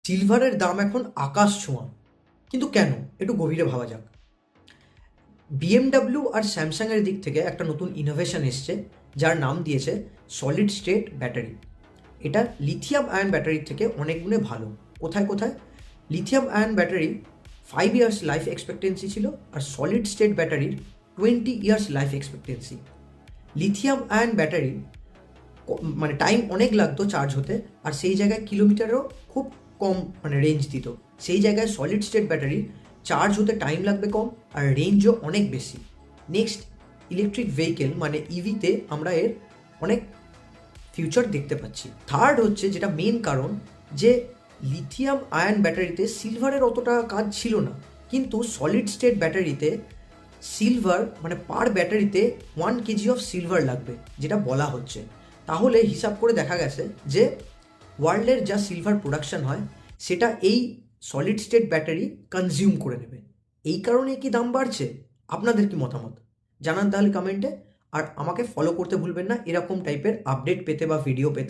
সিলভারের দাম এখন আকাশ ছোঁয়া, কিন্তু কেন? একটু গভীরে ভাবা যাক। বিএমডাব্লিউ আর স্যামসাংয়ের দিক থেকে একটা নতুন ইনোভেশন এসছে, যার নাম দিয়েছে সলিড স্টেট ব্যাটারি। এটা লিথিয়াম আয়ন ব্যাটারির থেকে অনেক গুণে ভালো। কোথায় কোথায়? Lithium ion battery 5 years life expectancy ছিল, আর সলিড স্টেট ব্যাটারির 20 years life expectancy. Lithium ion battery মানে টাইম অনেক লাগতো চার্জ হতে, আর সেই জায়গায় কিলোমিটারও খুব কম মানে রেঞ্জ দিত। সেই জায়গায় সলিড স্টেট ব্যাটারি চার্জ হতে টাইম লাগবে কম, আর রেঞ্জও অনেক বেশি। নেক্সট, ইলেকট্রিক ভেহিকেল মানে ইভিতে আমরা এর অনেক ফিউচার দেখতে পাচ্ছি। থার্ড হচ্ছে, যেটা মেন কারণ, যে লিথিয়াম আয়ন ব্যাটারিতে সিলভারের অতটা কাজ ছিল না, কিন্তু সলিড স্টেট ব্যাটারিতে সিলভার মানে পার ব্যাটারিতে 1 কেজি অফ সিলভার লাগবে, যেটা বলা হচ্ছে। তাহলে হিসাব করে দেখা গেছে যে ওয়ার্ল্ডের যা সিলভার প্রোডাকশন হয়, সেটা এই সলিড স্টেট ব্যাটারি কনজিউম করে নেবে। এই কারণে কি দাম বাড়ছে? আপনাদের কি মতামত জানান তাহলে কমেন্টে। আর আমাকে ফলো করতে ভুলবেন না এরকম টাইপের আপডেট পেতে বা ভিডিও পেতে।